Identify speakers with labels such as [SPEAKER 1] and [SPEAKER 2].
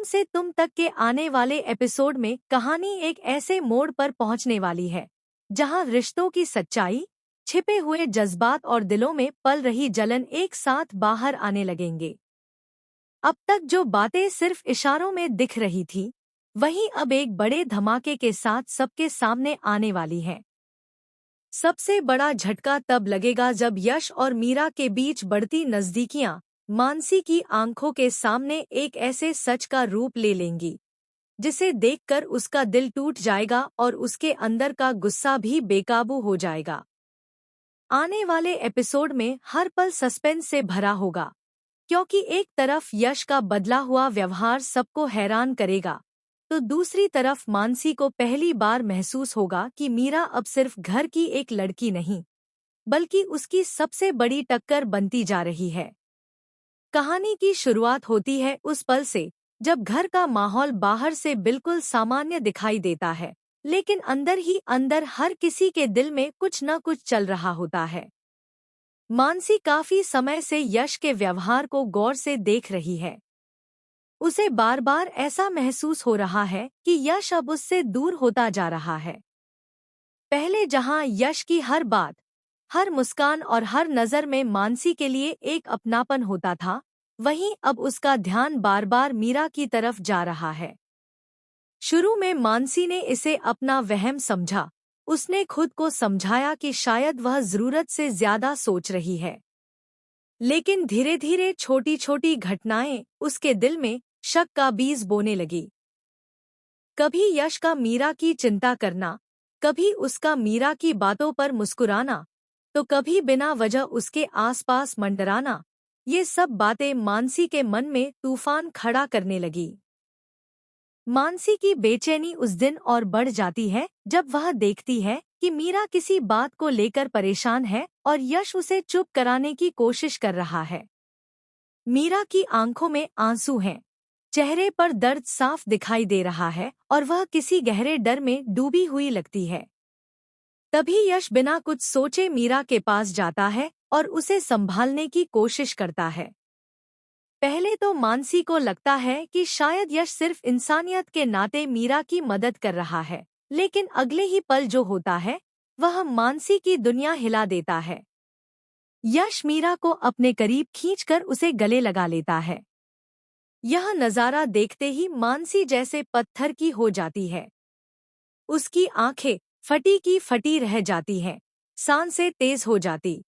[SPEAKER 1] हम से तुम तक के आने वाले एपिसोड में कहानी एक ऐसे मोड़ पर पहुंचने वाली है जहां रिश्तों की सच्चाई, छिपे हुए जज्बात और दिलों में पल रही जलन एक साथ बाहर आने लगेंगे। अब तक जो बातें सिर्फ इशारों में दिख रही थी, वहीं अब एक बड़े धमाके के साथ सबके सामने आने वाली है। सबसे बड़ा झटका तब लगेगा जब यश और मीरा के बीच बढ़ती नजदीकियां मानसी की आंखों के सामने एक ऐसे सच का रूप ले लेंगी जिसे देखकर उसका दिल टूट जाएगा और उसके अंदर का गुस्सा भी बेकाबू हो जाएगा। आने वाले एपिसोड में हर पल सस्पेंस से भरा होगा, क्योंकि एक तरफ यश का बदला हुआ व्यवहार सबको हैरान करेगा, तो दूसरी तरफ मानसी को पहली बार महसूस होगा कि मीरा अब सिर्फ घर की एक लड़की नहीं, बल्कि उसकी सबसे बड़ी टक्कर बनती जा रही है। कहानी की शुरुआत होती है उस पल से जब घर का माहौल बाहर से बिल्कुल सामान्य दिखाई देता है, लेकिन अंदर ही अंदर हर किसी के दिल में कुछ न कुछ चल रहा होता है। मानसी काफी समय से यश के व्यवहार को गौर से देख रही है। उसे बार बार ऐसा महसूस हो रहा है कि यश अब उससे दूर होता जा रहा है। पहले जहां यश की हर बात, हर मुस्कान और हर नज़र में मानसी के लिए एक अपनापन होता था, वहीं अब उसका ध्यान बार बार मीरा की तरफ जा रहा है। शुरू में मानसी ने इसे अपना वहम समझा। उसने खुद को समझाया कि शायद वह जरूरत से ज्यादा सोच रही है। लेकिन धीरे धीरे छोटी छोटी घटनाएं उसके दिल में शक का बीज बोने लगी। कभी यश का मीरा की चिंता करना, कभी उसका मीरा की बातों पर मुस्कुराना, तो कभी बिना वजह उसके आसपास मंडराना। ये सब बातें मानसी के मन में तूफान खड़ा करने लगी। मानसी की बेचैनी उस दिन और बढ़ जाती है जब वह देखती है कि मीरा किसी बात को लेकर परेशान है और यश उसे चुप कराने की कोशिश कर रहा है। मीरा की आंखों में आंसू हैं, चेहरे पर दर्द साफ दिखाई दे रहा है और वह किसी गहरे डर में डूबी हुई लगती है। तभी यश बिना कुछ सोचे मीरा के पास जाता है और उसे संभालने की कोशिश करता है। पहले तो मानसी को लगता है कि शायद यश सिर्फ इंसानियत के नाते मीरा की मदद कर रहा है, लेकिन अगले ही पल जो होता है वह मानसी की दुनिया हिला देता है। यश मीरा को अपने करीब खींचकर उसे गले लगा लेता है। यह नज़ारा देखते ही मानसी जैसे पत्थर की हो जाती है। उसकी आंखें फटी की फटी रह जाती हैं, सांसें तेज हो जाती